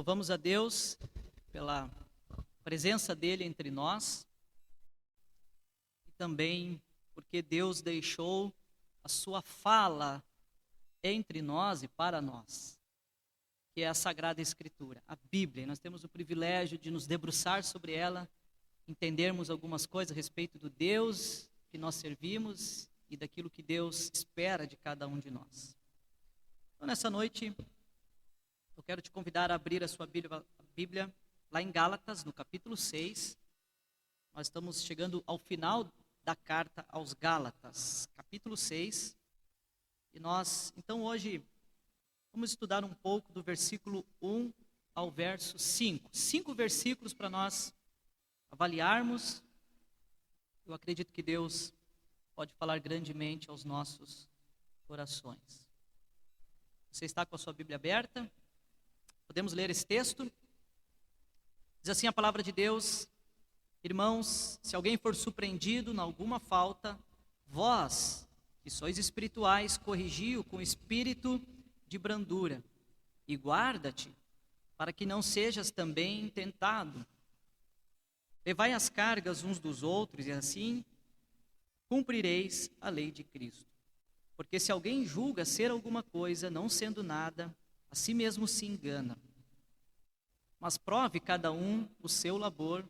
Louvamos a Deus pela presença dele entre nós e também porque Deus deixou a sua fala entre nós e para nós, que é a Sagrada Escritura, a Bíblia. Nós temos o privilégio de nos debruçar sobre ela, entendermos algumas coisas a respeito do Deus que nós servimos e daquilo que Deus espera de cada um de nós. Então, nessa noite, eu quero te convidar a abrir a sua Bíblia lá em Gálatas, no capítulo 6. Nós estamos chegando ao final da carta aos Gálatas, capítulo 6. E nós, então, hoje, vamos estudar um pouco do versículo 1 ao verso 5. 5 versículos para nós avaliarmos. Eu acredito que Deus pode falar grandemente aos nossos corações. Você está com a sua Bíblia aberta? Podemos ler esse texto? Diz assim a palavra de Deus: irmãos, se alguém for surpreendido em alguma falta, vós, que sois espirituais, corrigi-o com espírito de brandura, e guarda-te, para que não sejas também tentado. Levai as cargas uns dos outros, e assim cumprireis a lei de Cristo. Porque se alguém julga ser alguma coisa, não sendo nada, a si mesmo se engana. Mas prove cada um o seu labor,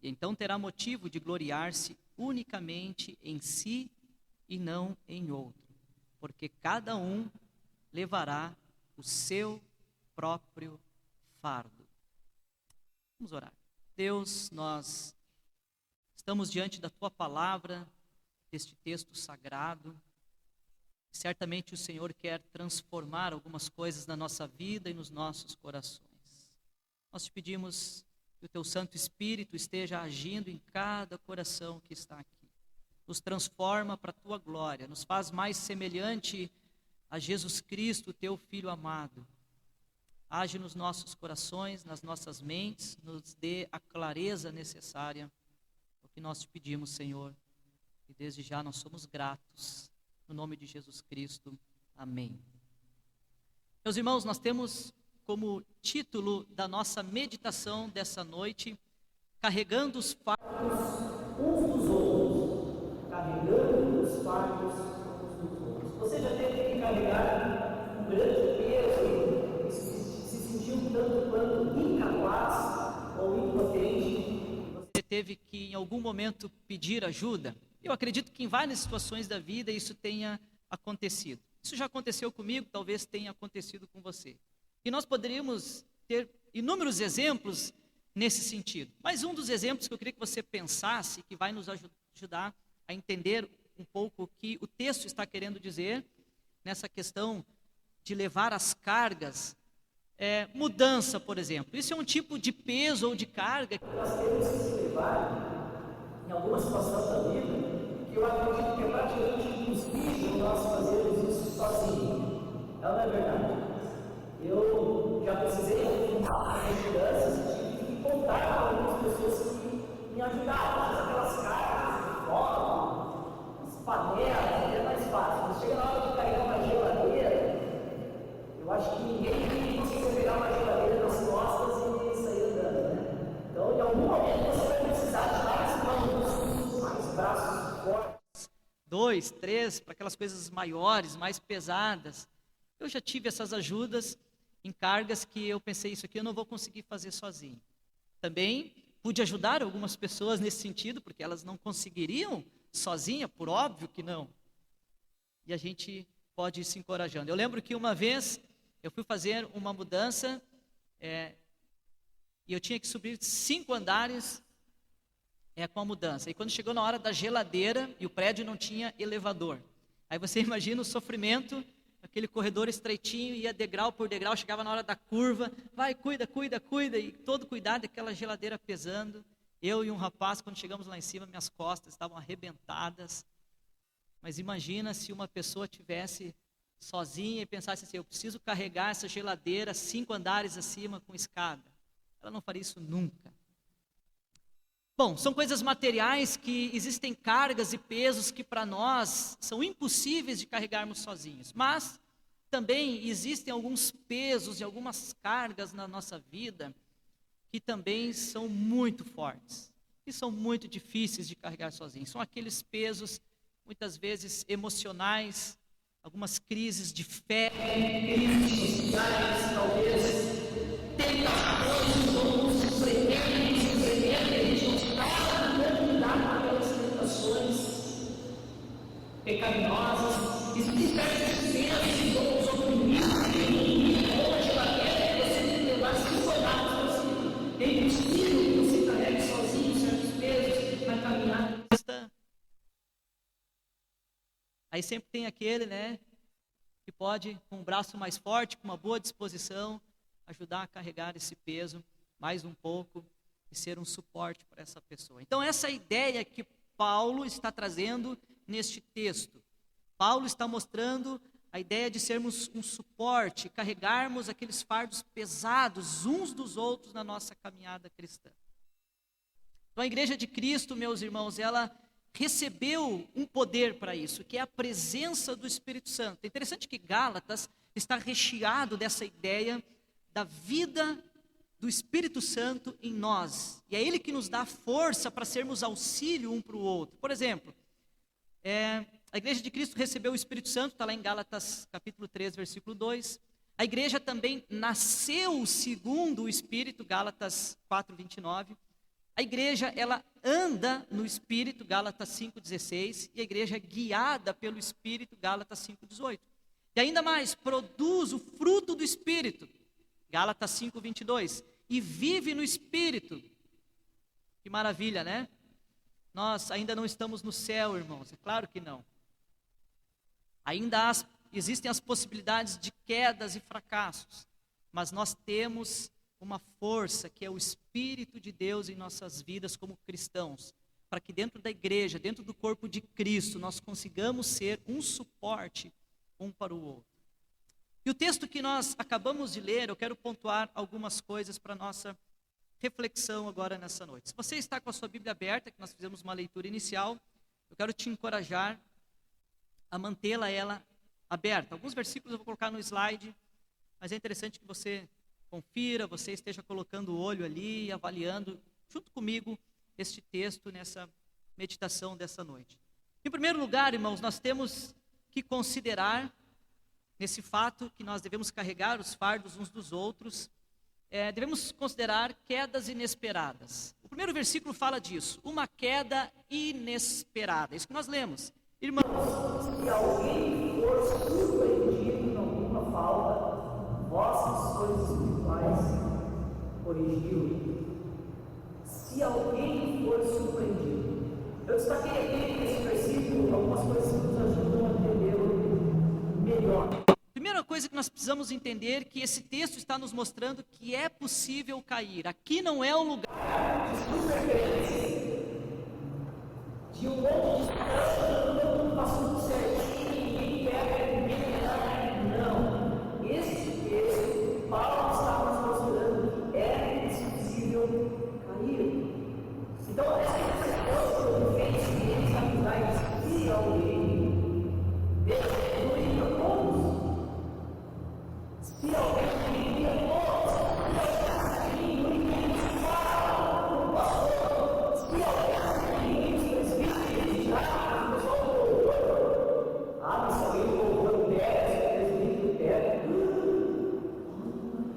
e então terá motivo de gloriar-se unicamente em si e não em outro, porque cada um levará o seu próprio fardo. Vamos orar. Deus, nós estamos diante da Tua palavra, deste texto sagrado. Certamente o Senhor quer transformar algumas coisas na nossa vida e nos nossos corações. Nós te pedimos que o Teu Santo Espírito esteja agindo em cada coração que está aqui. Nos transforma para a Tua glória, nos faz mais semelhante a Jesus Cristo, Teu Filho amado. Age nos nossos corações, nas nossas mentes, nos dê a clareza necessária. É o que nós te pedimos, Senhor, e desde já nós somos gratos. No nome de Jesus Cristo, amém. Meus irmãos, nós temos como título da nossa meditação dessa noite, carregando os fardos uns dos outros. Carregando os fardos uns dos outros. Você já teve que carregar um grande peso e se sentiu tanto quanto incapaz ou impotente? Você teve que em algum momento pedir ajuda? Eu acredito que em várias situações da vida isso tenha acontecido. Isso já aconteceu comigo, talvez tenha acontecido com você. E nós poderíamos ter inúmeros exemplos nesse sentido. Mas um dos exemplos que eu queria que você pensasse, que vai nos ajudar a entender um pouco o que o texto está querendo dizer, nessa questão de levar as cargas, mudança, por exemplo. Isso é um tipo de peso ou de carga que nós temos que se levar em alguma situação da vida, que eu acredito que é praticamente impossível nós fazermos isso sozinhos. Não é verdade? Eu já precisei de mudanças e tive que contar com algumas pessoas que me ajudaram. Mas aquelas cargas de fogo, as panelas, é mais fácil. Mas chega na hora de carregar uma geladeira, eu acho que ninguém consegue pegar uma geladeira nas costas e sair andando, né? Então, em algum momento, você vai precisar de mais mãos, mais braços fortes. 2, 3, para aquelas coisas maiores, mais pesadas. Eu já tive essas ajudas em cargas que eu pensei, isso aqui eu não vou conseguir fazer sozinho. Também pude ajudar algumas pessoas nesse sentido, porque elas não conseguiriam sozinha, por óbvio que não. E a gente pode ir se encorajando. Eu lembro que uma vez eu fui fazer uma mudança e eu tinha que subir 5 andares com a mudança. E quando chegou na hora da geladeira e o prédio não tinha elevador. Aí você imagina o sofrimento, aquele corredor estreitinho, ia degrau por degrau, chegava na hora da curva, vai, cuida, e todo cuidado, aquela geladeira pesando. Eu e um rapaz, quando chegamos lá em cima, minhas costas estavam arrebentadas. Mas imagina se uma pessoa tivesse sozinha e pensasse assim, eu preciso carregar essa geladeira 5 andares acima com escada. Ela não faria isso nunca. Bom, são coisas materiais que existem cargas e pesos que para nós são impossíveis de carregarmos sozinhos. Mas também existem alguns pesos e algumas cargas na nossa vida que também são muito fortes, que são muito difíceis de carregar sozinhos. São aqueles pesos, muitas vezes emocionais, algumas crises de fé, crises sociais, talvez tentações ou sofrimentos, a gente não sabe como lidar com aquelas tentações pecaminosas, existem diversos pesos ou sofrimentos ou a geladeira que você tem que levar 5 horas. É impossível que você carregue sozinho certos pesos na caminhada. Aí sempre tem aquele, né, que pode, com um braço mais forte, com uma boa disposição, ajudar a carregar esse peso mais um pouco e ser um suporte para essa pessoa. Então essa ideia que Paulo está trazendo neste texto. Paulo está mostrando a ideia de sermos um suporte, carregarmos aqueles fardos pesados uns dos outros na nossa caminhada cristã. Então a Igreja de Cristo, meus irmãos, ela recebeu um poder para isso, que é a presença do Espírito Santo. É interessante que Gálatas está recheado dessa ideia da vida do Espírito Santo em nós. E é Ele que nos dá força para sermos auxílio um para o outro. Por exemplo, a Igreja de Cristo recebeu o Espírito Santo, está lá em Gálatas capítulo 3, versículo 2. A igreja também nasceu segundo o Espírito, Gálatas 4, 29. A igreja, ela anda no Espírito, Gálatas 5,16, e a igreja é guiada pelo Espírito, Gálatas 5,18. E ainda mais, produz o fruto do Espírito, Gálatas 5,22, e vive no Espírito. Que maravilha, né? Nós ainda não estamos no céu, irmãos, é claro que não. Ainda existem as possibilidades de quedas e fracassos, mas nós temos uma força que é o Espírito de Deus em nossas vidas como cristãos, para que dentro da igreja, dentro do corpo de Cristo, nós consigamos ser um suporte um para o outro. E o texto que nós acabamos de ler, eu quero pontuar algumas coisas para a nossa reflexão agora nessa noite. Se você está com a sua Bíblia aberta, que nós fizemos uma leitura inicial, eu quero te encorajar a mantê-la aberta. Alguns versículos eu vou colocar no slide, mas é interessante que você confira, você esteja colocando o olho ali, avaliando junto comigo este texto nessa meditação dessa noite. Em primeiro lugar, irmãos, nós temos que considerar nesse fato que nós devemos carregar os fardos uns dos outros, devemos considerar quedas inesperadas. O primeiro versículo fala disso, uma queda inesperada, é isso que nós lemos. Irmãos, se alguém for surpreendido em alguma falta, vossas coisas espirituais corrigiu. Se alguém for surpreendido. Eu destaquei aqui nesse versículo algumas coisas que nos ajudam a entender melhor. Primeira coisa que nós precisamos entender é que esse texto está nos mostrando que é possível cair. Aqui não é o lugar de supercrentes, de um monte de esperança, todo mundo passando certinho, ninguém pega, ninguém dá. Não. Esse texto, Paulo está nos mostrando que é possível cair. Então, essa coisa que ele fez, que ele está nos dando, se alguém, Deus incluindo todos. Se alguém queria todos, se alguém não fala, não passou, se alguém presbítero já começou mas se alguém louvou o presbítero pega,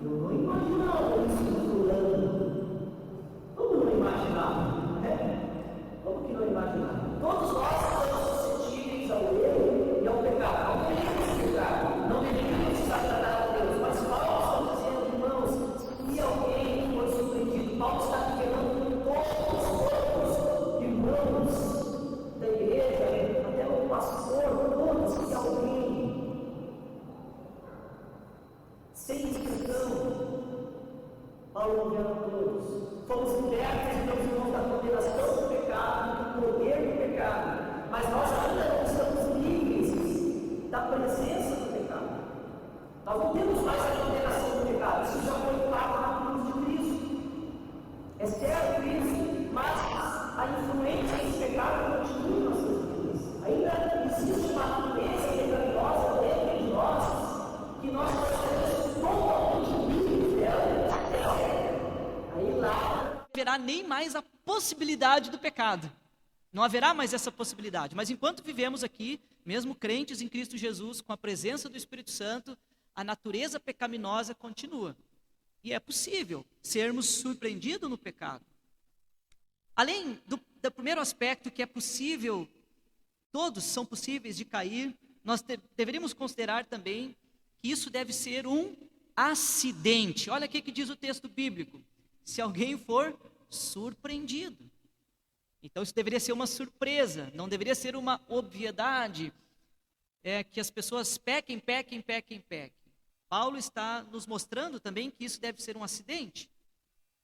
eu não imaginava isso fulano. Como não imaginava? Como que não imaginava? Todos nós estamos suscetíveis ao erro e ao pecado. Não deveríamos pecar, não deveríamos desagradar a Deus. Mas Paulo está dizendo, irmãos, se alguém for surpreendido, Paulo está querendo todos os irmãos da igreja, até o pastor, todos, se alguém, sem exceção, Paulo engana todos. Fomos libertos, meus irmãos, da condenação do pecado, do poder do pecado, mas nós ainda não estamos livres da presença do pecado. Nós não temos mais a condenação do pecado, isso já foi pago na cruz de Cristo. É certo isso, mas a influência desse pecado continua em nossas vidas. Ainda existe uma natureza pecaminosa dentro de nós haverá nem mais a possibilidade do pecado. Não haverá mais essa possibilidade. Mas enquanto vivemos aqui, mesmo crentes em Cristo Jesus, com a presença do Espírito Santo, a natureza pecaminosa continua. E é possível sermos surpreendidos no pecado. Além do primeiro aspecto, que é possível, todos são possíveis de cair, nós deveríamos considerar também que isso deve ser um acidente. Olha o que diz o texto bíblico. Se alguém for surpreendido. Então isso deveria ser uma surpresa, não deveria ser uma obviedade, que as pessoas pequem. Paulo está nos mostrando também que isso deve ser um acidente.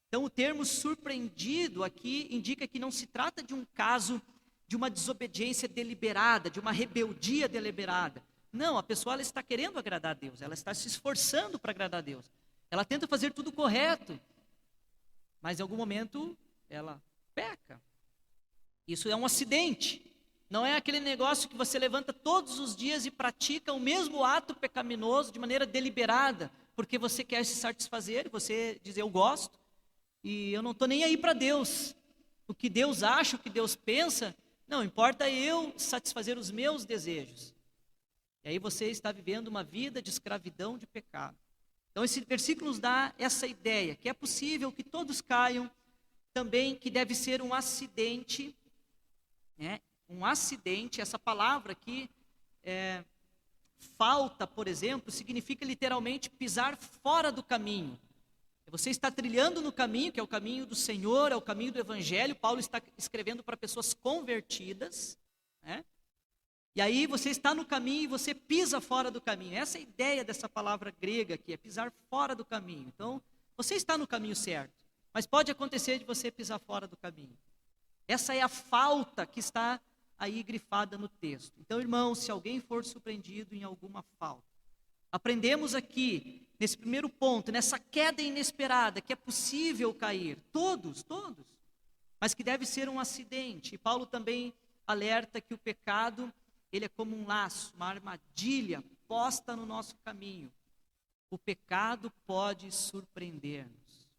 Então o termo surpreendido aqui indica que não se trata de um caso de uma desobediência deliberada, de uma rebeldia deliberada. Não, a pessoa ela está querendo agradar a Deus, ela está se esforçando para agradar a Deus. Ela tenta fazer tudo correto, mas em algum momento ela peca. Isso é um acidente. Não é aquele negócio que você levanta todos os dias e pratica o mesmo ato pecaminoso de maneira deliberada, porque você quer se satisfazer, você diz eu gosto, e eu não estou nem aí para Deus. O que Deus acha, o que Deus pensa, não importa eu satisfazer os meus desejos. E aí você está vivendo uma vida de escravidão de pecado. Então esse versículo nos dá essa ideia, que é possível que todos caiam, também que deve ser um acidente, um acidente. Essa palavra aqui, falta, por exemplo, significa literalmente pisar fora do caminho. Você está trilhando no caminho, que é o caminho do Senhor, é o caminho do Evangelho. Paulo está escrevendo para pessoas convertidas, e aí você está no caminho e você pisa fora do caminho. Essa é a ideia dessa palavra grega aqui, é pisar fora do caminho. Então, você está no caminho certo, mas pode acontecer de você pisar fora do caminho. Essa é a falta que está aí grifada no texto. Então, irmãos, se alguém for surpreendido em alguma falta, aprendemos aqui, nesse primeiro ponto, nessa queda inesperada, que é possível cair, todos, mas que deve ser um acidente. E Paulo também alerta que o pecado, ele é como um laço, uma armadilha posta no nosso caminho. O pecado pode surpreender-nos.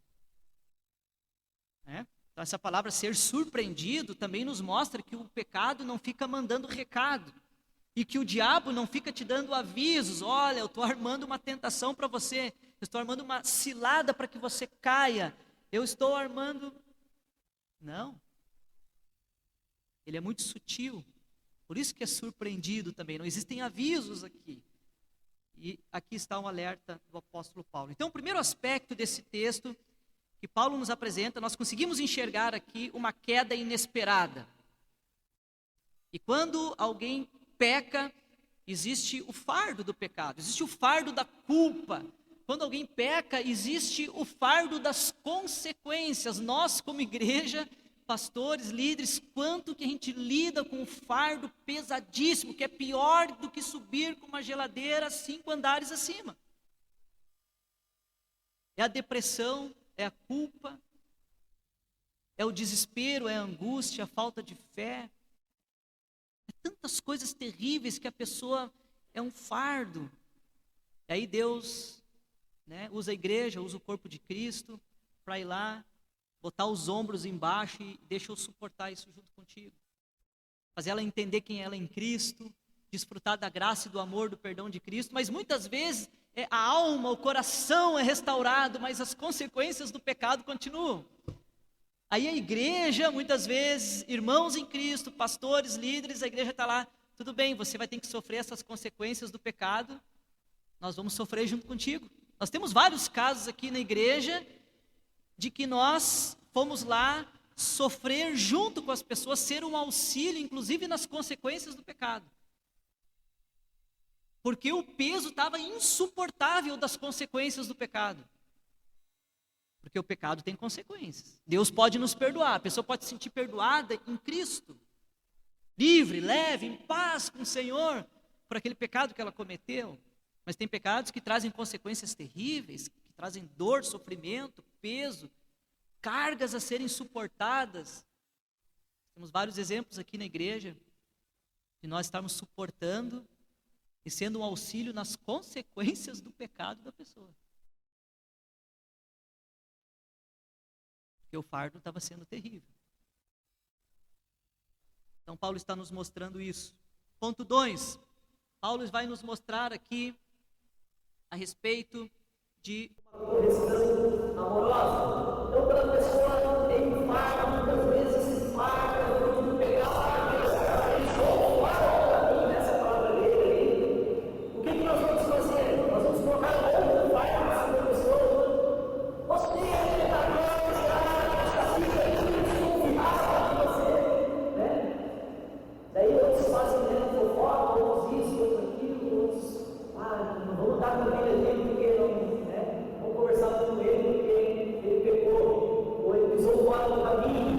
Então essa palavra ser surpreendido também nos mostra que o pecado não fica mandando recado. E que o diabo não fica te dando avisos. Olha, eu estou armando uma tentação para você. Eu estou armando uma cilada para que você caia. Eu estou armando... Não. Ele é muito sutil. Por isso que é surpreendido também. Não existem avisos aqui. E aqui está um alerta do apóstolo Paulo. Então, o primeiro aspecto desse texto que Paulo nos apresenta, nós conseguimos enxergar aqui uma queda inesperada. E quando alguém peca, existe o fardo do pecado, existe o fardo da culpa. Quando alguém peca, existe o fardo das consequências. Nós, como igreja, pastores, líderes, quanto que a gente lida com um fardo pesadíssimo, que é pior do que subir com uma geladeira 5 andares acima. É a depressão, é a culpa, é o desespero, é a angústia, a falta de fé. É tantas coisas terríveis que a pessoa é um fardo. E aí Deus, usa a igreja, usa o corpo de Cristo para ir lá, botar os ombros embaixo e deixa eu suportar isso junto contigo. Fazer ela entender quem ela é em Cristo, desfrutar da graça e do amor, do perdão de Cristo. Mas muitas vezes a alma, o coração é restaurado, mas as consequências do pecado continuam. Aí a igreja, muitas vezes, irmãos em Cristo, pastores, líderes, a igreja está lá, tudo bem, você vai ter que sofrer essas consequências do pecado, nós vamos sofrer junto contigo. Nós temos vários casos aqui na igreja, de que nós fomos lá sofrer junto com as pessoas, ser um auxílio, inclusive nas consequências do pecado. Porque o peso estava insuportável das consequências do pecado. Porque o pecado tem consequências. Deus pode nos perdoar, a pessoa pode se sentir perdoada em Cristo. Livre, leve, em paz com o Senhor, por aquele pecado que ela cometeu. Mas tem pecados que trazem consequências terríveis, que trazem dor, sofrimento, peso, cargas a serem suportadas. Temos vários exemplos aqui na igreja, de nós estarmos suportando e sendo um auxílio nas consequências do pecado da pessoa. porque o fardo estava sendo terrível. Então Paulo está nos mostrando isso. Ponto 2, Paulo vai nos mostrar aqui a respeito de correção amorosa. Então, quando a pessoa tem um fardo, muitas vezes esse fardo é fruto do pecado, ou para mim, nessa palavra dele aí, o que nós vamos fazer? Nós vamos colocar outro fardo na sua pessoa. Você é pecador, está desconfiado de você, né? Daí outros fazem fofoca, outros isso, outros aquilo, outros, não vamos dar para ele exemplo porque não, né? Vamos conversar com ele porque ele pecou, ou ele pisou fora do caminho.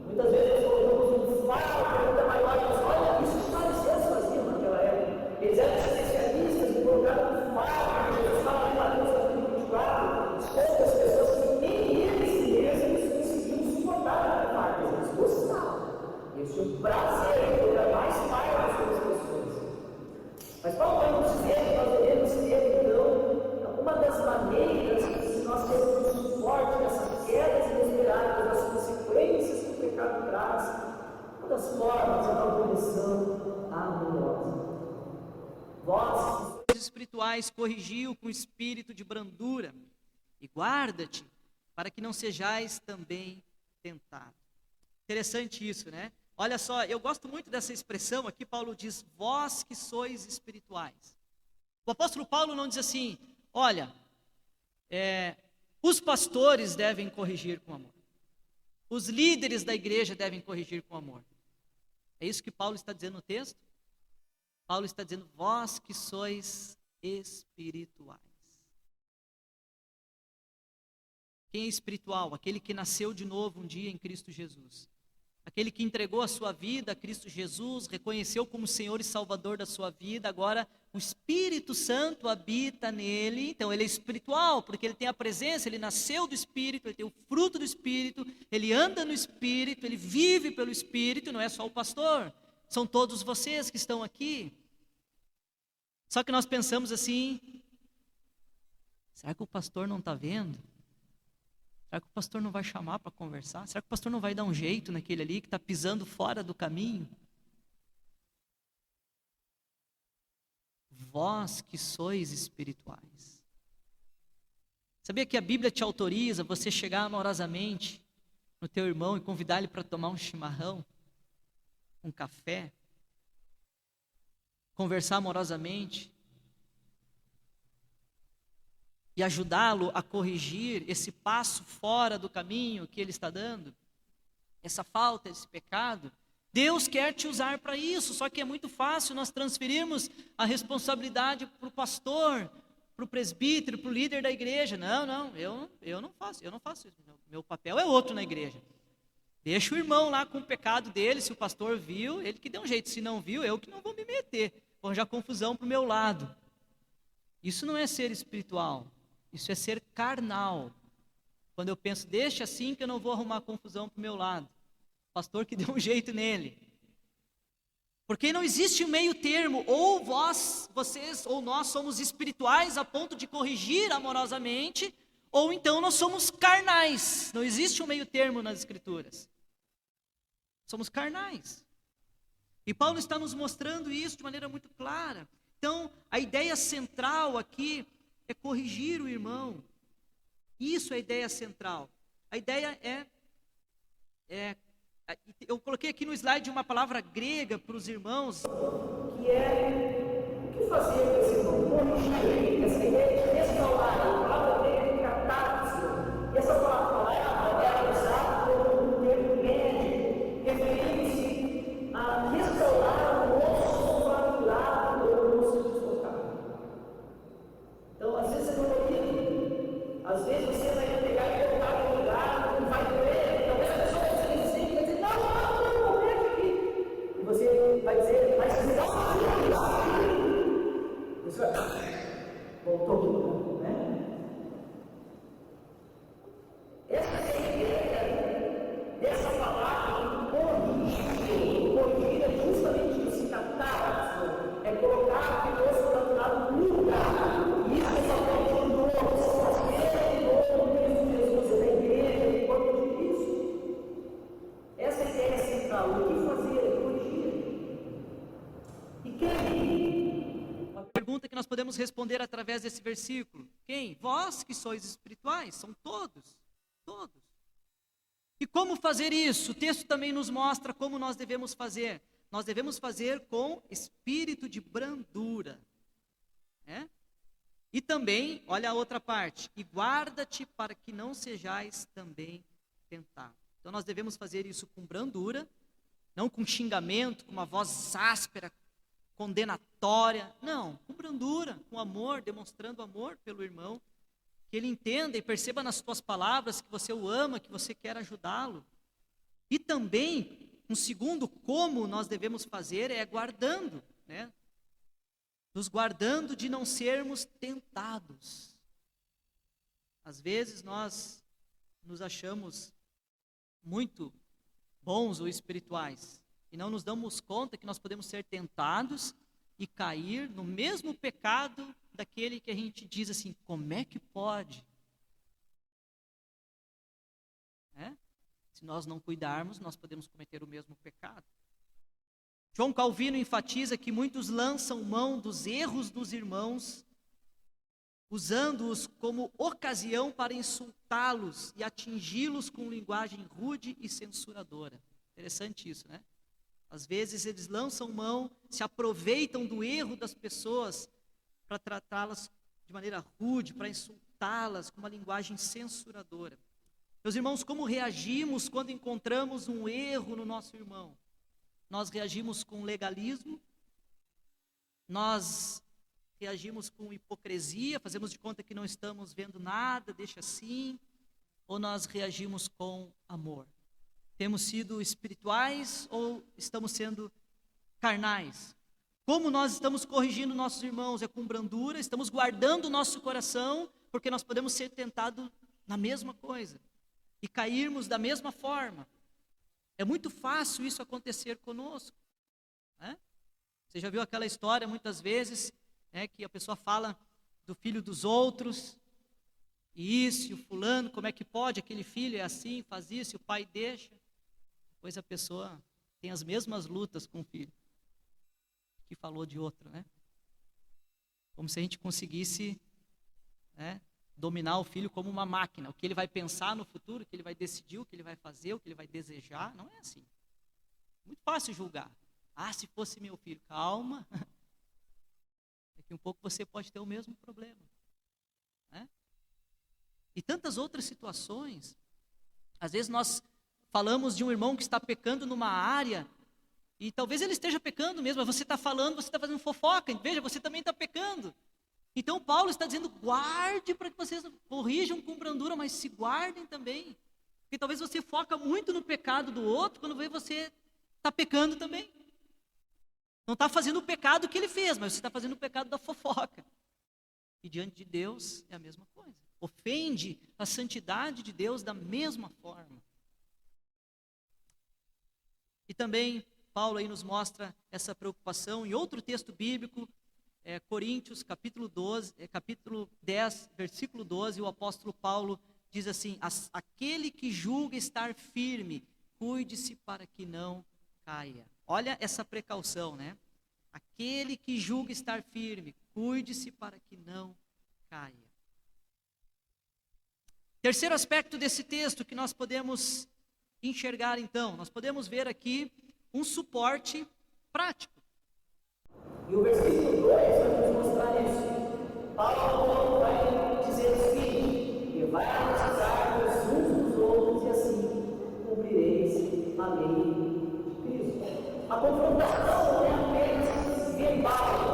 Muitas vezes nós colocamos um fardo, pergunta maior, e nós olha, isso os fariseus faziam naquela época. Eles eram especialistas em colocar um fardo, Jesus estava em Mateus capítulo 24, poucas pessoas que nem eles mesmos conseguiam suportar a fardo, eles gostavam. Eles tinham prazer em colocar mais fardo sobre as pessoas. Mas Paulo vai nos dizer que nós devemos ter, então, uma das maneiras que nós temos um suporte dessas quedas inesperadas, das consequências que o pecado traz, uma das formas é a correção amorosa. Vós, espirituais, corrigiu com espírito de brandura, e guarda-te, para que não sejais também tentado. Interessante isso, né? Olha só, eu gosto muito dessa expressão aqui, Paulo diz, vós que sois espirituais. O apóstolo Paulo não diz assim, olha, os pastores devem corrigir com amor. Os líderes da igreja devem corrigir com amor. É isso que Paulo está dizendo no texto? Paulo está dizendo, vós que sois espirituais. Quem é espiritual? Aquele que nasceu de novo um dia em Cristo Jesus. Aquele que entregou a sua vida a Cristo Jesus, reconheceu como Senhor e Salvador da sua vida, agora o Espírito Santo habita nele, então ele é espiritual, porque ele tem a presença, ele nasceu do Espírito, ele tem o fruto do Espírito, ele anda no Espírito, ele vive pelo Espírito, não é só o pastor, são todos vocês que estão aqui. Só que nós pensamos assim, será que o pastor não está vendo? Será que o pastor não vai chamar para conversar? Será que o pastor não vai dar um jeito naquele ali que está pisando fora do caminho? Vós que sois espirituais. Sabia que a Bíblia te autoriza você chegar amorosamente no teu irmão e convidar ele para tomar um chimarrão, um café, conversar amorosamente e ajudá-lo a corrigir esse passo fora do caminho que ele está dando, essa falta, esse pecado. Deus quer te usar para isso, só que é muito fácil nós transferirmos a responsabilidade para o pastor, para o presbítero, para o líder da igreja. Não, eu não faço isso, meu papel é outro na igreja. Deixa o irmão lá com o pecado dele, se o pastor viu, ele que dê um jeito, se não viu, eu que não vou me meter, vou arranjar confusão para o meu lado. Isso não é ser espiritual. Isso é ser carnal. Quando eu penso, deixa assim que eu não vou arrumar confusão para o meu lado. O pastor que deu um jeito nele. Porque não existe um meio termo. Ou vocês, ou nós somos espirituais a ponto de corrigir amorosamente, ou então nós somos carnais. Não existe um meio termo nas Escrituras. Somos carnais. E Paulo está nos mostrando isso de maneira muito clara. Então, a ideia central aqui é corrigir o irmão. Isso é a ideia central. A ideia eu coloquei aqui no slide uma palavra grega para os irmãos, que é o que fazer com esse irmão? Corrigir, essa ideia de restaurar. A palavra grega é catarse. E essa palavra é usada como um termo médico, referindo-se a restaurar o osso fraturado ou o osso deslocado. Então, às vezes você não ouviu, às vezes você vai pegar e colocar no lugar, não vai doer, talvez a pessoa vai dizer, não vou morrer aqui. E você vai dizer, mas você dá uma vida. Você vai, voltou de novo, né? Essa é podemos responder através desse versículo? Quem? Vós que sois espirituais, são todos, todos. E como fazer isso? O texto também nos mostra como nós devemos fazer. Nós devemos fazer com espírito de brandura. E também, olha a outra parte, e guarda-te para que não sejais também tentado. Então nós devemos fazer isso com brandura, não com xingamento, com uma voz áspera, condenatória. Não, com brandura, com amor, demonstrando amor pelo irmão. Que ele entenda e perceba nas tuas palavras que você o ama, que você quer ajudá-lo. E também, um segundo como nós devemos fazer é guardando, nos guardando de não sermos tentados. Às vezes nós nos achamos muito bons ou espirituais e não nos damos conta que nós podemos ser tentados e cair no mesmo pecado daquele que a gente diz assim, como é que pode? Se nós não cuidarmos, nós podemos cometer o mesmo pecado. João Calvino enfatiza que muitos lançam mão dos erros dos irmãos, usando-os como ocasião para insultá-los e atingi-los com linguagem rude e censuradora. Interessante isso, né? Às vezes eles lançam mão, se aproveitam do erro das pessoas para tratá-las de maneira rude, para insultá-las com uma linguagem censuradora. Meus irmãos, como reagimos quando encontramos um erro no nosso irmão? Nós reagimos com legalismo, nós reagimos com hipocrisia, fazemos de conta que não estamos vendo nada, deixa assim, ou nós reagimos com amor? Temos sido espirituais ou estamos sendo carnais? Como nós estamos corrigindo nossos irmãos? É com brandura, estamos guardando o nosso coração, porque nós podemos ser tentados na mesma coisa e cairmos da mesma forma. É muito fácil isso acontecer conosco. Você já viu aquela história muitas vezes, que a pessoa fala do filho dos outros, e isso, e o fulano, como é que pode, aquele filho é assim, faz isso, e o pai deixa. Depois a pessoa tem as mesmas lutas com o filho, que falou de outro, Como se a gente conseguisse, dominar o filho como uma máquina. O que ele vai pensar no futuro, o que ele vai decidir, o que ele vai fazer, o que ele vai desejar, não é assim. Muito fácil julgar. Se fosse meu filho, calma. Daqui um pouco você pode ter o mesmo problema. E tantas outras situações. Às vezes nós falamos de um irmão que está pecando numa área, e talvez ele esteja pecando mesmo, mas você está falando, você está fazendo fofoca, veja, você também está pecando. Então Paulo está dizendo, guarde para que vocês corrijam com brandura, mas se guardem também. Porque talvez você foca muito no pecado do outro, quando vê você está pecando também. Não está fazendo o pecado que ele fez, mas você está fazendo o pecado da fofoca. E diante de Deus é a mesma coisa. Ofende a santidade de Deus da mesma forma. E também Paulo aí nos mostra essa preocupação em outro texto bíblico, Coríntios, capítulo 10, versículo 12, o apóstolo Paulo diz assim, aquele que julga estar firme, cuide-se para que não caia. Olha essa precaução, Aquele que julga estar firme, cuide-se para que não caia. Terceiro aspecto desse texto que nós podemos enxergar então, nós podemos ver aqui um suporte prático. E o versículo 2 vai nos mostrar isso. Paulo vai dizer o seguinte, e vai analisar os uns dos outros e assim cumprireis a lei de Cristo. A confrontação não é apenas verbal,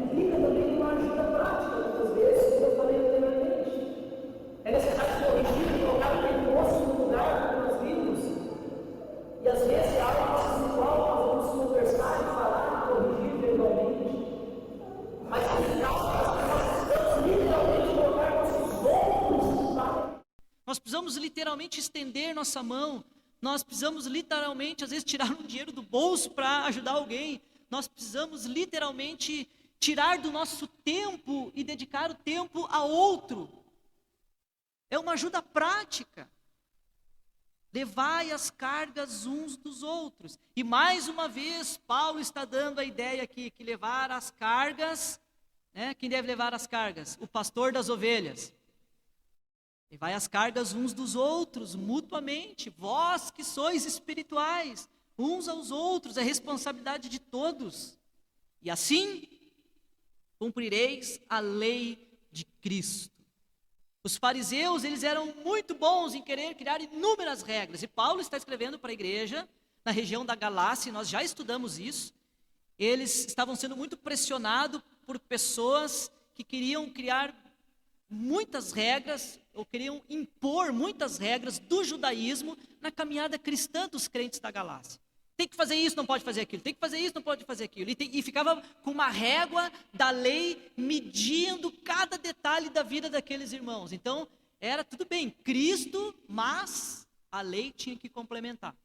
implica também uma ajuda prática, muitas vezes, como eu falei anteriormente. É necessário corrigir e colocar aquele moço no lugar que nós vimos. E às vezes é algo no qual nós vamos conversar e falar e corrigir verbalmente. Mas no final, nós precisamos literalmente colocar nossos ombros para. Nós precisamos literalmente estender nossa mão. Nós precisamos literalmente, às vezes, tirar um dinheiro do bolso para ajudar alguém. Nós precisamos literalmente tirar do nosso tempo e dedicar o tempo a outro. É uma ajuda prática. Levai as cargas uns dos outros. E mais uma vez, Paulo está dando a ideia aqui, que levar as cargas né? Quem deve levar as cargas? O pastor das ovelhas. Levai as cargas uns dos outros, mutuamente. Vós que sois espirituais, uns aos outros, é responsabilidade de todos. E assim, cumprireis a lei de Cristo. Os fariseus, eles eram muito bons em querer criar inúmeras regras. E Paulo está escrevendo para a igreja na região da Galácia, e nós já estudamos isso. Eles estavam sendo muito pressionados por pessoas que queriam criar muitas regras, ou queriam impor muitas regras do judaísmo na caminhada cristã dos crentes da Galácia. Tem que fazer isso, não pode fazer aquilo. Tem que fazer isso, não pode fazer aquilo. E ficava com uma régua da lei, medindo cada detalhe da vida daqueles irmãos. Então, era tudo bem, Cristo, mas a lei tinha que complementar.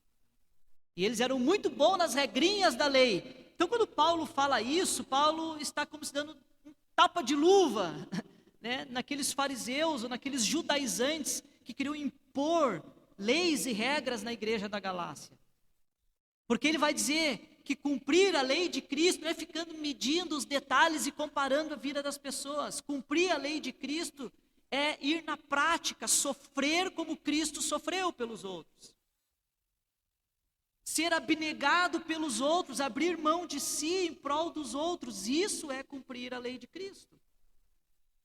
E eles eram muito bons nas regrinhas da lei. Então, quando Paulo fala isso, Paulo está como se dando um tapa de luva, né, naqueles fariseus ou naqueles judaizantes que queriam impor leis e regras na igreja da Galácia. Porque ele vai dizer que cumprir a lei de Cristo não é ficando medindo os detalhes e comparando a vida das pessoas. Cumprir a lei de Cristo é ir na prática, sofrer como Cristo sofreu pelos outros. Ser abnegado pelos outros, abrir mão de si em prol dos outros, isso é cumprir a lei de Cristo.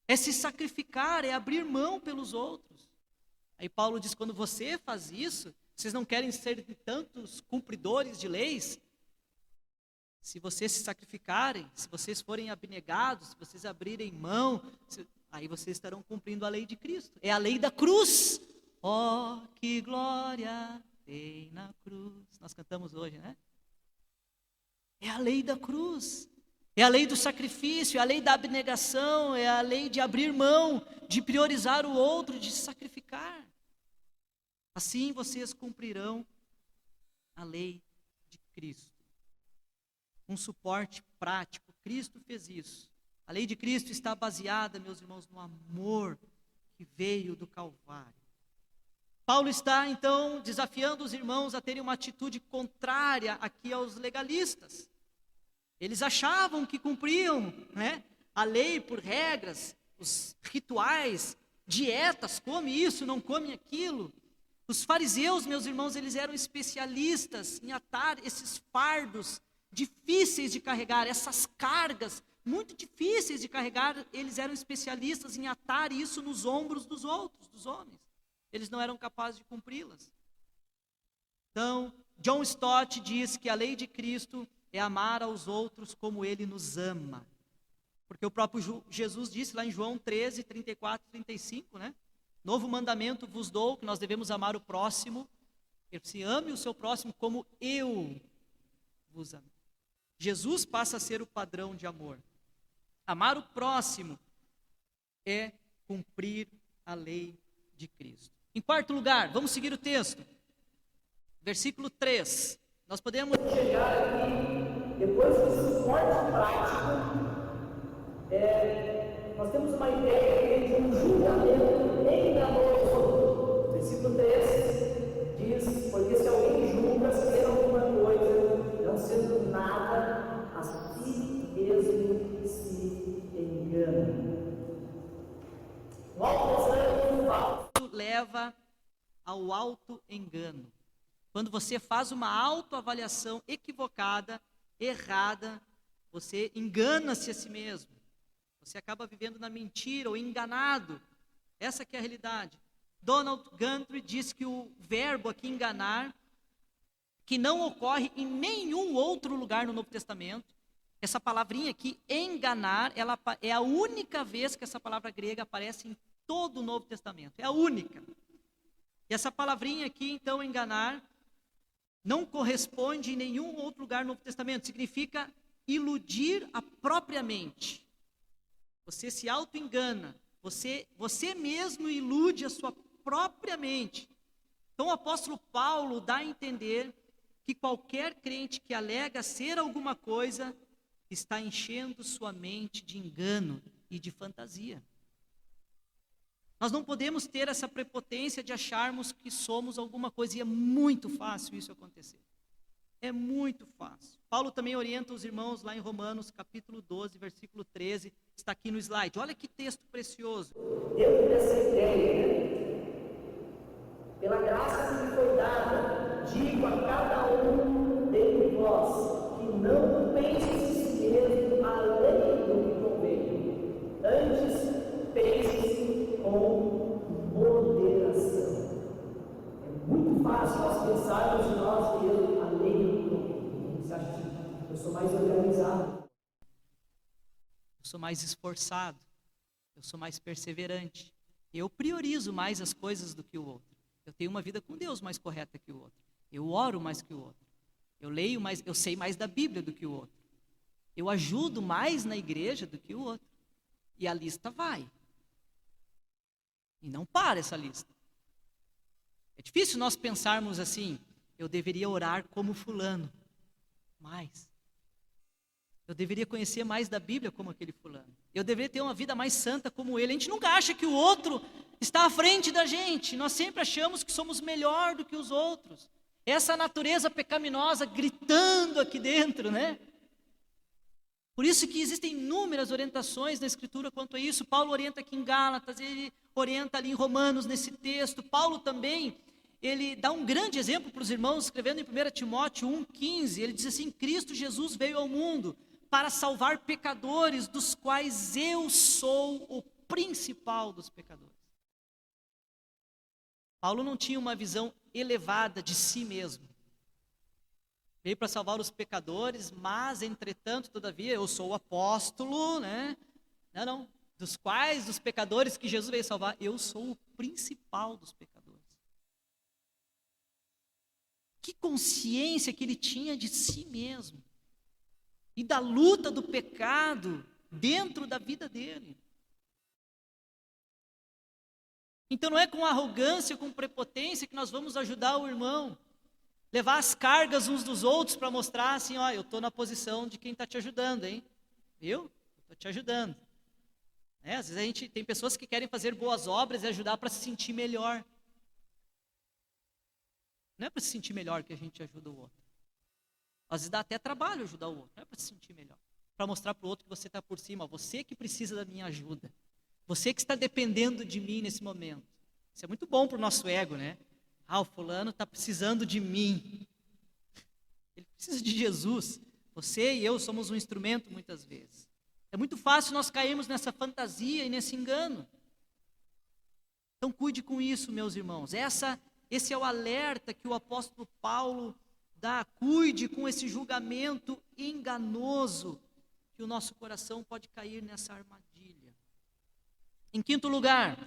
É se sacrificar, é abrir mão pelos outros. Aí Paulo diz, quando você faz isso, vocês não querem ser tantos cumpridores de leis? Se vocês se sacrificarem, se vocês forem abnegados, se vocês abrirem mão, aí vocês estarão cumprindo a lei de Cristo. É a lei da cruz. Oh, que glória tem na cruz. Nós cantamos hoje, né? É a lei da cruz. É a lei do sacrifício, é a lei da abnegação, é a lei de abrir mão, de priorizar o outro, de se sacrificar. Assim vocês cumprirão a lei de Cristo. Um suporte prático, Cristo fez isso. A lei de Cristo está baseada, meus irmãos, no amor que veio do Calvário. Paulo está, então, desafiando os irmãos a terem uma atitude contrária aqui aos legalistas. Eles achavam que cumpriam, né, a lei por regras, os rituais, dietas, come isso, não come aquilo. Os fariseus, meus irmãos, eles eram especialistas em atar esses fardos difíceis de carregar, essas cargas muito difíceis de carregar, eles eram especialistas em atar isso nos ombros dos outros, dos homens. Eles não eram capazes de cumpri-las. Então, John Stott diz que a lei de Cristo é amar aos outros como Ele nos ama. Porque o próprio Jesus disse lá em João 13, 34, 35, né? Novo mandamento vos dou, que nós devemos amar o próximo. Ele disse, ame o seu próximo como eu vos amo. Jesus passa a ser o padrão de amor. Amar o próximo é cumprir a lei de Cristo. Em quarto lugar, vamos seguir o texto. Versículo 3. Nós podemos chegar aqui, depois desse suporte prático, nós temos uma ideia de um julgamento enganoso. Versículo 3 diz, porque se alguém julga ser alguma coisa, não sendo nada, a si mesmo se engana. O auto leva ao auto-engano. Quando você faz uma autoavaliação equivocada, errada, você engana-se a si mesmo. Você acaba vivendo na mentira ou enganado. Essa que é a realidade. Donald Guthrie diz que o verbo aqui enganar, que não ocorre em nenhum outro lugar no Novo Testamento, essa palavrinha aqui, enganar, ela é a única vez que essa palavra grega aparece em todo o Novo Testamento. É a única. E essa palavrinha aqui, então, enganar, não corresponde em nenhum outro lugar no Novo Testamento. Significa iludir a própria mente. Você se auto-engana. Você mesmo ilude a sua própria mente. Então o apóstolo Paulo dá a entender que qualquer crente que alega ser alguma coisa está enchendo sua mente de engano e de fantasia. Nós não podemos ter essa prepotência de acharmos que somos alguma coisa, e é muito fácil isso acontecer. É muito fácil. Paulo também orienta os irmãos lá em Romanos, capítulo 12, versículo 13. Está aqui no slide. Olha que texto precioso. Dentro dessa ideia, pela graça que me foi dada, digo a cada um dentre vós que não pense em si mesmo além do que convém. Antes, pense com moderação. É muito fácil nós pensarmos em nós mesmos além do que convém. Você acha que eu sou mais organizado? Eu sou mais esforçado. Eu sou mais perseverante. Eu priorizo mais as coisas do que o outro. Eu tenho uma vida com Deus mais correta que o outro. Eu oro mais que o outro. Eu leio mais, eu sei mais da Bíblia do que o outro. Eu ajudo mais na igreja do que o outro. E a lista vai. E não para essa lista. É difícil nós pensarmos assim, eu deveria orar como fulano. Mais. Eu deveria conhecer mais da Bíblia como aquele fulano. Eu deveria ter uma vida mais santa como ele. A gente nunca acha que o outro está à frente da gente. Nós sempre achamos que somos melhor do que os outros. Essa natureza pecaminosa gritando aqui dentro, né? Por isso que existem inúmeras orientações na Escritura quanto a isso. Paulo orienta aqui em Gálatas, ele orienta ali em Romanos nesse texto. Paulo também, ele dá um grande exemplo para os irmãos, escrevendo em 1 Timóteo 1,15. Ele diz assim: Cristo Jesus veio ao mundo para salvar pecadores, dos quais eu sou o principal dos pecadores. Paulo não tinha uma visão elevada de si mesmo. Veio para salvar os pecadores, mas, entretanto, todavia, eu sou o apóstolo, né? Não. Dos quais, dos pecadores que Jesus veio salvar, eu sou o principal dos pecadores. Que consciência que ele tinha de si mesmo. E da luta do pecado dentro da vida dele. Então não é com arrogância, com prepotência que nós vamos ajudar o irmão. Levar as cargas uns dos outros para mostrar assim, ó, eu estou na posição de quem está te ajudando, hein? Viu? Estou te ajudando. Às vezes a gente tem pessoas que querem fazer boas obras e ajudar para se sentir melhor. Não é para se sentir melhor que a gente ajuda o outro. Às vezes dá até trabalho ajudar o outro, não é para se sentir melhor. Para mostrar para o outro que você está por cima, você que precisa da minha ajuda. Você que está dependendo de mim nesse momento. Isso é muito bom para o nosso ego, né? O fulano está precisando de mim. Ele precisa de Jesus. Você e eu somos um instrumento muitas vezes. É muito fácil nós cairmos nessa fantasia e nesse engano. Então cuide com isso, meus irmãos. Esse é o alerta que o apóstolo Paulo dá. Cuide com esse julgamento enganoso, que o nosso coração pode cair nessa armadilha. Em quinto lugar,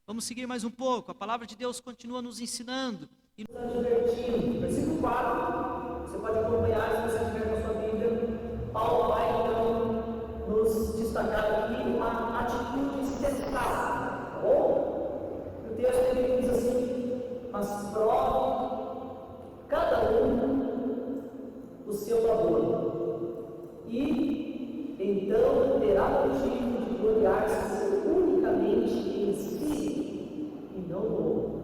vamos seguir mais um pouco. A palavra de Deus continua nos ensinando. Versículo 4, você pode acompanhar se você tiver com a sua Bíblia. Paulo vai então nos destacar aqui uma atitude especial. Tá bom? O texto ele diz assim: mas prove cada um o seu labor, e então terá motivo de gloriar-se unicamente em si e não no outro.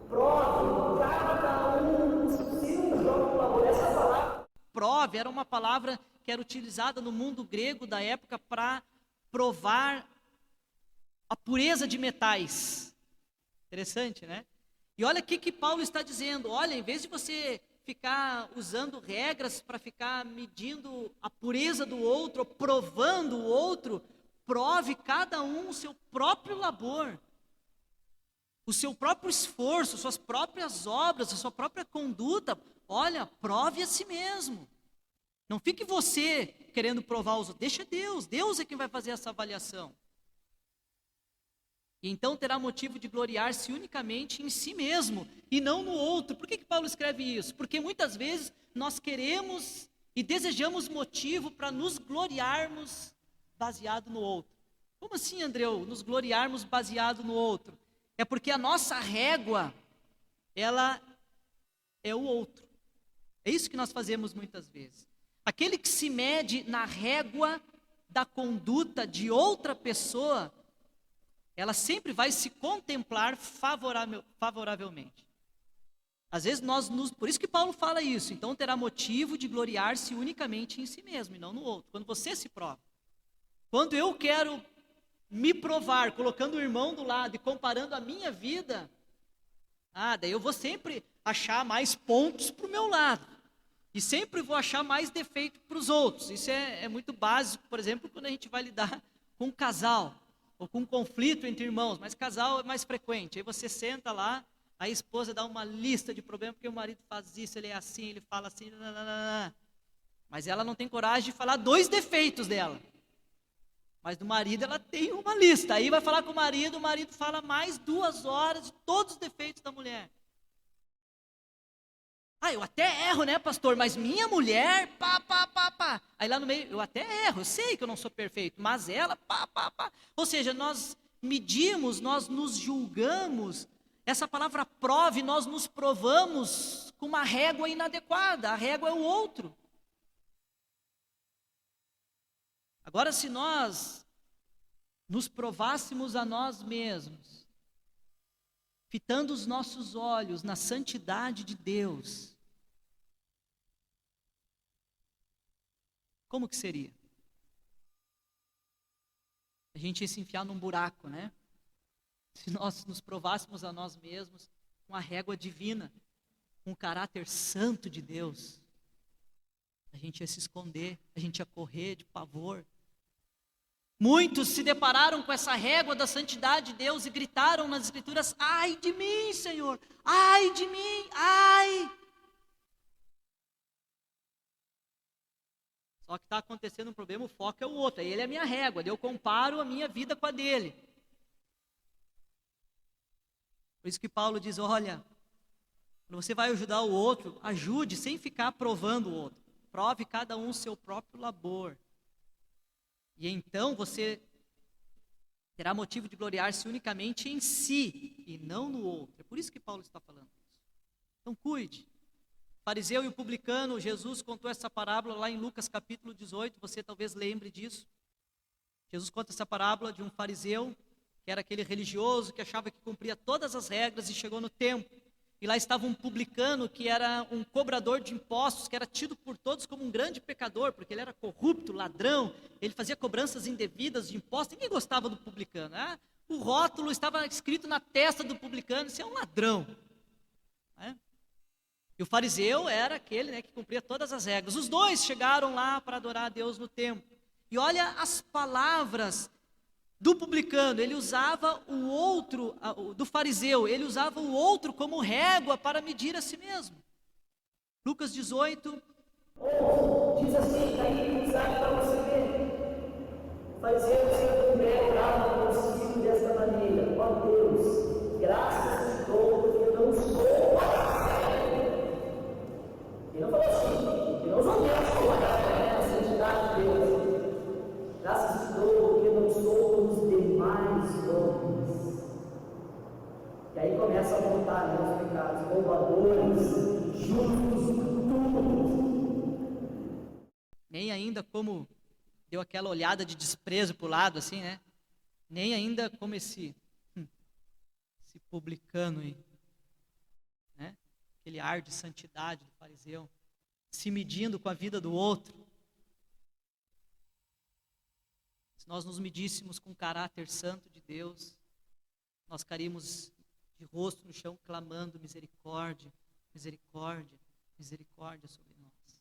Prove cada um o seu labor. Essa palavra prove era uma palavra que era utilizada no mundo grego da época para provar a pureza de metais. Interessante, né? E olha o que Paulo está dizendo. Olha, em vez de você ficar usando regras para ficar medindo a pureza do outro, provando o outro, prove cada um o seu próprio labor, o seu próprio esforço, suas próprias obras, a sua própria conduta. Olha, prove a si mesmo. Não fique você querendo provar os outros. Deixa Deus. Deus é quem vai fazer essa avaliação. E então terá motivo de gloriar-se unicamente em si mesmo e não no outro. Por que Paulo escreve isso? Porque muitas vezes nós queremos e desejamos motivo para nos gloriarmos baseado no outro. Como assim, Andreu, nos gloriarmos baseado no outro? É porque a nossa régua, ela é o outro. É isso que nós fazemos muitas vezes. Aquele que se mede na régua da conduta de outra pessoa, ela sempre vai se contemplar favoravelmente. Às vezes por isso que Paulo fala isso, então terá motivo de gloriar-se unicamente em si mesmo e não no outro. Quando você se prova. Quando eu quero me provar, colocando o irmão do lado e comparando a minha vida, daí eu vou sempre achar mais pontos para o meu lado. E sempre vou achar mais defeito para os outros. Isso é muito básico, por exemplo, quando a gente vai lidar com um casal, ou com um conflito entre irmãos, mas casal é mais frequente. Aí você senta lá, a esposa dá uma lista de problemas, porque o marido faz isso, ele é assim, ele fala assim, mas ela não tem coragem de falar 2 defeitos dela. Mas do marido ela tem uma lista. Aí vai falar com o marido fala mais 2 horas de todos os defeitos da mulher. Eu até erro, né, pastor? Mas minha mulher, pá. Aí lá no meio, eu até erro, eu sei que eu não sou perfeito, mas ela, pá. Ou seja, nós medimos, nós nos julgamos. Essa palavra prove, nós nos provamos com uma régua inadequada. A régua é o outro. Agora, se nós nos provássemos a nós mesmos, fitando os nossos olhos na santidade de Deus, como que seria? A gente ia se enfiar num buraco, né? Se nós nos provássemos a nós mesmos com a régua divina, com o caráter santo de Deus, a gente ia se esconder, a gente ia correr de pavor. Muitos se depararam com essa régua da santidade de Deus e gritaram nas Escrituras: ai de mim, Senhor, ai de mim, ai. Só que está acontecendo um problema, o foco é o outro, ele é a minha régua, eu comparo a minha vida com a dele. Por isso que Paulo diz, olha, quando você vai ajudar o outro, ajude sem ficar provando o outro. Prove cada um o seu próprio labor. E então você terá motivo de gloriar-se unicamente em si e não no outro. É por isso que Paulo está falando isso. Então cuide. O fariseu e o publicano, Jesus contou essa parábola lá em Lucas capítulo 18, você talvez lembre disso. Jesus conta essa parábola de um fariseu, que era aquele religioso que achava que cumpria todas as regras e chegou no templo. E lá estava um publicano que era um cobrador de impostos, que era tido por todos como um grande pecador, porque ele era corrupto, ladrão, ele fazia cobranças indevidas de impostos, ninguém gostava do publicano. O rótulo estava escrito na testa do publicano, isso é um ladrão. E o fariseu era aquele que cumpria todas as regras. Os dois chegaram lá para adorar a Deus no templo. E olha as palavras do publicano, ele usava o outro, do fariseu, ele usava o outro como régua para medir a si mesmo. Lucas 18. Diz assim, daí mensagem para você ver. O fariseu sempre mulher orava consigo desta maneira: ó Deus, graças te dou porque eu não sou cego. Ele não falou assim, ele não usou mesmo a santidade de Deus. Graças te dou porque eu não sou como os demais homens. E aí começa a voltar os pecados, roubadores, justos, tudo. Nem ainda como deu aquela olhada de desprezo para o lado, assim, né? Nem ainda como esse publicano aí, né? Aquele ar de santidade do fariseu, se medindo com a vida do outro. Se nós nos medíssemos com o caráter santo de Deus, nós ficaríamos de rosto no chão clamando misericórdia, misericórdia, misericórdia sobre nós.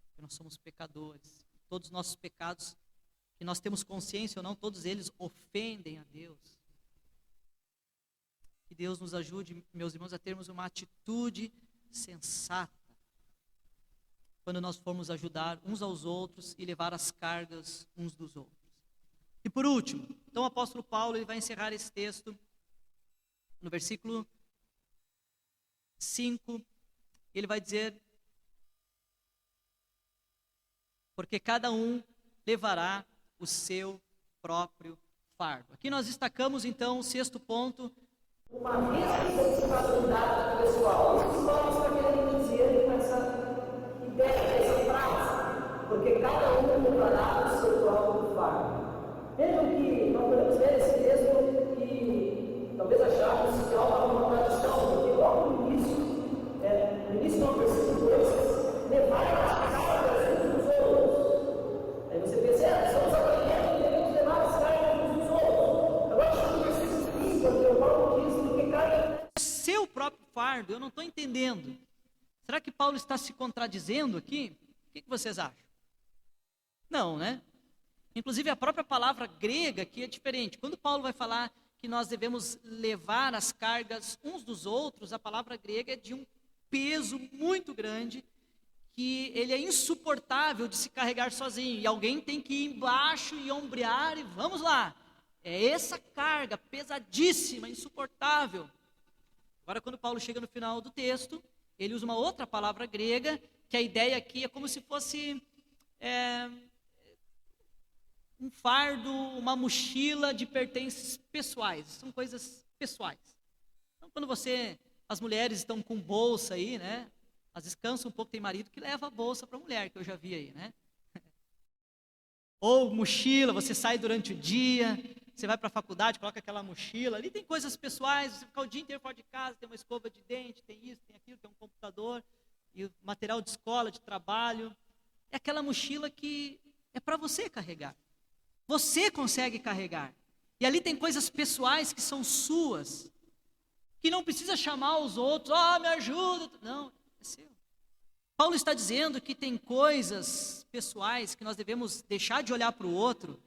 Porque nós somos pecadores. Todos os nossos pecados, que nós temos consciência ou não, todos eles ofendem a Deus. Que Deus nos ajude, meus irmãos, a termos uma atitude sensata quando nós formos ajudar uns aos outros e levar as cargas uns dos outros. E por último, então o apóstolo Paulo ele vai encerrar esse texto no versículo 5, ele vai dizer: porque cada um levará o seu próprio fardo. Aqui nós destacamos então o 6º ponto. Uma responsabilidade pessoal. Isso que Paulo está querendo dizer com essa ideia, essa frase. Porque cada um levará o seu próprio fardo. Vejam que nós podemos ver esse texto e talvez acharmos que há uma tradição, porque logo no início no início do versículo 2, levar as cargas uns dos outros. Aí você pensa, somos aprendendo, devemos levar as cargas uns dos outros. Agora chega no versículo 5, onde o Paulo diz, porque carga seu próprio fardo, eu não estou entendendo. Será que Paulo está se contradizendo aqui? O que vocês acham? Não, né? Inclusive a própria palavra grega aqui é diferente. Quando Paulo vai falar que nós devemos levar as cargas uns dos outros, a palavra grega é de um peso muito grande, que ele é insuportável de se carregar sozinho, e alguém tem que ir embaixo e ombrear, e vamos lá. É essa carga pesadíssima, insuportável. Agora, quando Paulo chega no final do texto, ele usa uma outra palavra grega, que a ideia aqui é como se fosse um fardo, uma mochila de pertences pessoais. São coisas pessoais. Então, quando as mulheres estão com bolsa aí, né? Às vezes cansa um pouco, tem marido que leva a bolsa para a mulher, que eu já vi aí, né? Ou mochila, você sai durante o dia, você vai para a faculdade, coloca aquela mochila, ali tem coisas pessoais, você fica o dia inteiro fora de casa, tem uma escova de dente, tem isso, tem aquilo, tem um computador, e o material de escola, de trabalho. É aquela mochila que é para você carregar. Você consegue carregar. E ali tem coisas pessoais que são suas, que não precisa chamar os outros, me ajuda. Não, é seu. Paulo está dizendo que tem coisas pessoais que nós devemos deixar de olhar para o outro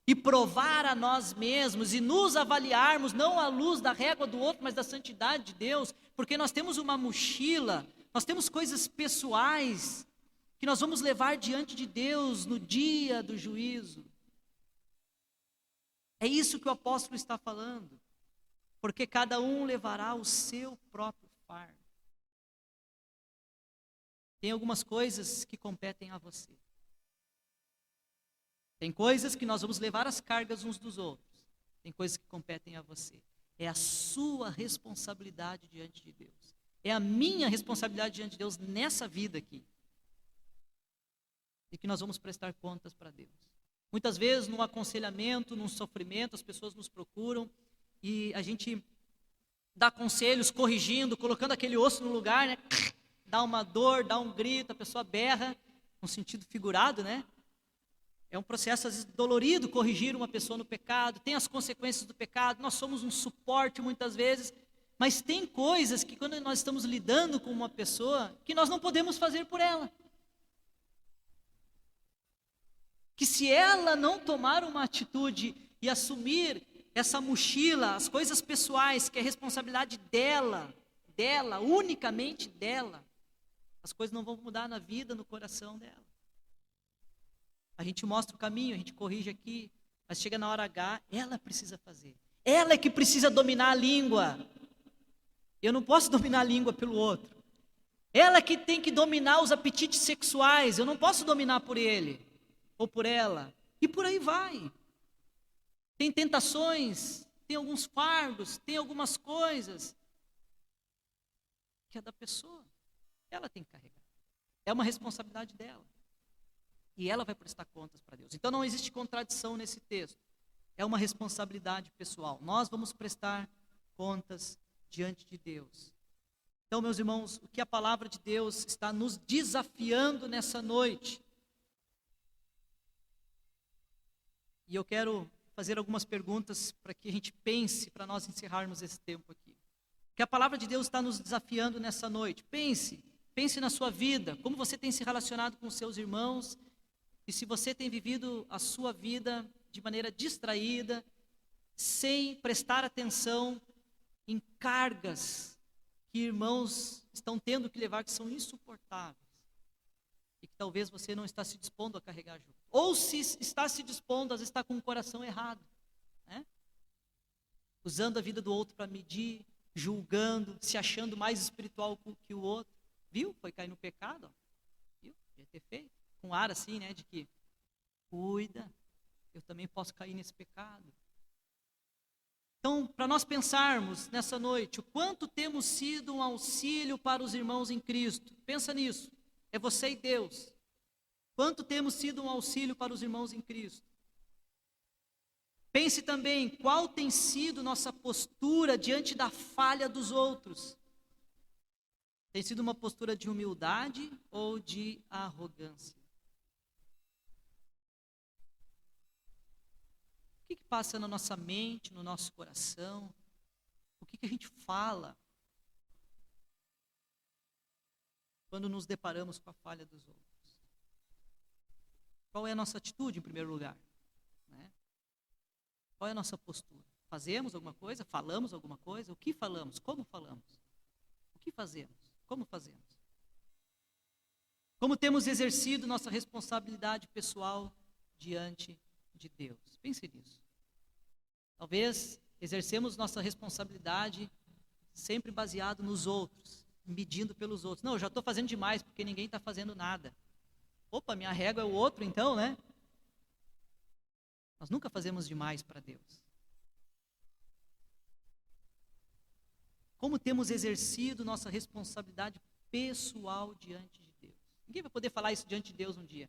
e provar a nós mesmos e nos avaliarmos, não à luz da régua do outro, mas da santidade de Deus, porque nós temos uma mochila, nós temos coisas pessoais que nós vamos levar diante de Deus no dia do juízo. É isso que o apóstolo está falando, porque cada um levará o seu próprio fardo. Tem algumas coisas que competem a você. Tem coisas que nós vamos levar as cargas uns dos outros. Tem coisas que competem a você. É a sua responsabilidade diante de Deus. É a minha responsabilidade diante de Deus nessa vida aqui. E que nós vamos prestar contas para Deus. Muitas vezes, num aconselhamento, num sofrimento, as pessoas nos procuram e a gente dá conselhos, corrigindo, colocando aquele osso no lugar, né? Dá uma dor, dá um grito, a pessoa berra, no sentido figurado, né? É um processo, às vezes, dolorido corrigir uma pessoa no pecado, tem as consequências do pecado, nós somos um suporte muitas vezes, mas tem coisas que quando nós estamos lidando com uma pessoa, que nós não podemos fazer por ela. Que se ela não tomar uma atitude e assumir essa mochila, as coisas pessoais, que é responsabilidade dela, unicamente dela, as coisas não vão mudar na vida, no coração dela. A gente mostra o caminho, a gente corrige aqui, mas chega na hora H, ela precisa fazer. Ela é que precisa dominar a língua. Eu não posso dominar a língua pelo outro. Ela é que tem que dominar os apetites sexuais, eu não posso dominar por ele ou por ela. E por aí vai. Tem tentações, tem alguns fardos, tem algumas coisas que é da pessoa. Ela tem que carregar. É uma responsabilidade dela. E ela vai prestar contas para Deus. Então não existe contradição nesse texto. É uma responsabilidade pessoal. Nós vamos prestar contas diante de Deus. Então, meus irmãos, o que a palavra de Deus está nos desafiando nessa noite? E eu quero fazer algumas perguntas para que a gente pense, para nós encerrarmos esse tempo aqui. O que a palavra de Deus está nos desafiando nessa noite? Pense na sua vida, como você tem se relacionado com os seus irmãos, e se você tem vivido a sua vida de maneira distraída, sem prestar atenção em cargas que irmãos estão tendo que levar, que são insuportáveis, e que talvez você não está se dispondo a carregar junto. Ou se está se dispondo, às vezes está com o coração errado, né? Usando a vida do outro para medir, julgando, se achando mais espiritual que o outro. Viu? Foi cair no pecado, ó. Viu? Podia ter feito. Com ar assim, né, de que, cuida, eu também posso cair nesse pecado. Então, para nós pensarmos nessa noite, o quanto temos sido um auxílio para os irmãos em Cristo. Pensa nisso, é você e Deus. Quanto temos sido um auxílio para os irmãos em Cristo. Pense também qual tem sido nossa postura diante da falha dos outros. Tem sido uma postura de humildade ou de arrogância? O que passa na nossa mente, no nosso coração? O que a gente fala quando nos deparamos com a falha dos outros? Qual é a nossa atitude, em primeiro lugar? Né? Qual é a nossa postura? Fazemos alguma coisa? Falamos alguma coisa? O que falamos? Como falamos? O que fazemos? Como fazemos? Como temos exercido nossa responsabilidade pessoal diante de Deus? Pense nisso. Talvez exercemos nossa responsabilidade sempre baseado nos outros, medindo pelos outros. Não, eu já estou fazendo demais porque ninguém está fazendo nada. Opa, minha régua é o outro então, né? Nós nunca fazemos demais para Deus. Como temos exercido nossa responsabilidade pessoal diante de Deus? Ninguém vai poder falar isso diante de Deus um dia.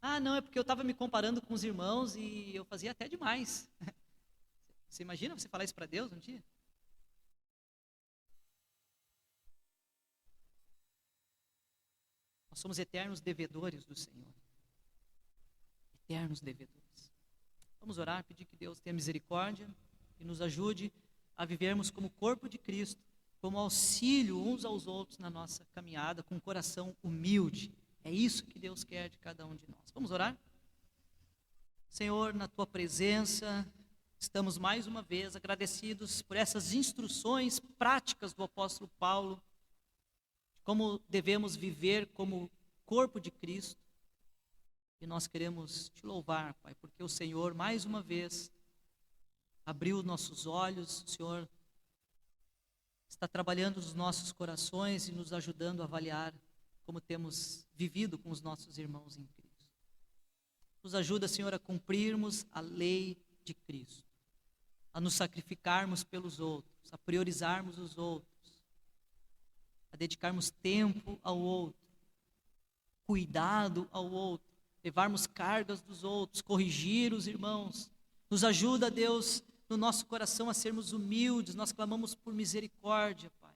Ah, não, é porque eu estava me comparando com os irmãos e eu fazia até demais. Você imagina você falar isso para Deus um dia? Nós somos eternos devedores do Senhor. Eternos devedores. Vamos orar, pedir que Deus tenha misericórdia e nos ajude a vivermos como corpo de Cristo, como auxílio uns aos outros na nossa caminhada, com um coração humilde. É isso que Deus quer de cada um de nós. Vamos orar? Senhor, na Tua presença, estamos mais uma vez agradecidos por essas instruções práticas do apóstolo Paulo, como devemos viver como corpo de Cristo. E nós queremos Te louvar, Pai, porque o Senhor, mais uma vez, abriu os nossos olhos, o Senhor está trabalhando nos nossos corações e nos ajudando a avaliar como temos vivido com os nossos irmãos em Cristo. Nos ajuda, Senhor, a cumprirmos a lei de Cristo, a nos sacrificarmos pelos outros, a priorizarmos os outros, a dedicarmos tempo ao outro, cuidado ao outro, levarmos cargas dos outros, corrigir os irmãos. Nos ajuda, Deus, no nosso coração a sermos humildes. Nós clamamos por misericórdia, Pai.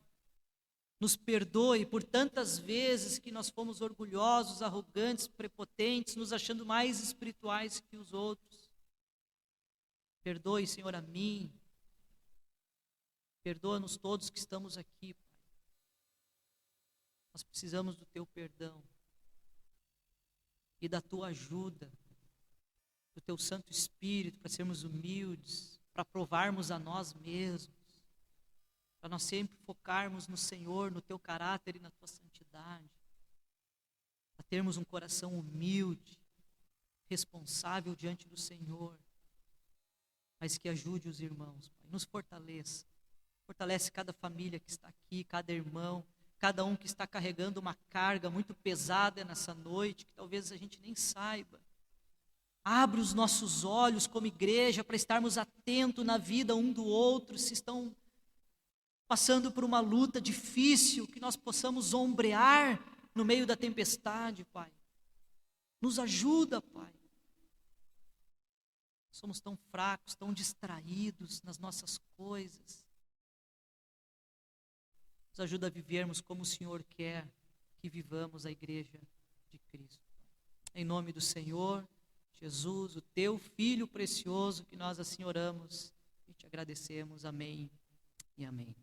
Nos perdoe por tantas vezes que nós fomos orgulhosos, arrogantes, prepotentes, nos achando mais espirituais que os outros. Perdoe, Senhor, a mim. Perdoa-nos todos que estamos aqui, Pai. Nós precisamos do Teu perdão e da Tua ajuda, do Teu Santo Espírito, para sermos humildes, para provarmos a nós mesmos, para nós sempre focarmos no Senhor, no Teu caráter e na Tua santidade, para termos um coração humilde, responsável diante do Senhor, mas que ajude os irmãos, Pai, nos fortaleça. Fortalece cada família que está aqui, cada irmão, cada um que está carregando uma carga muito pesada nessa noite, que talvez a gente nem saiba. Abre os nossos olhos como igreja para estarmos atentos na vida um do outro, se estão passando por uma luta difícil, que nós possamos ombrear no meio da tempestade, Pai. Nos ajuda, Pai. Somos tão fracos, tão distraídos nas nossas coisas. Nos ajuda a vivermos como o Senhor quer que vivamos a igreja de Cristo. Em nome do Senhor Jesus, o Teu Filho precioso, que nós assim oramos e Te agradecemos. Amém e amém.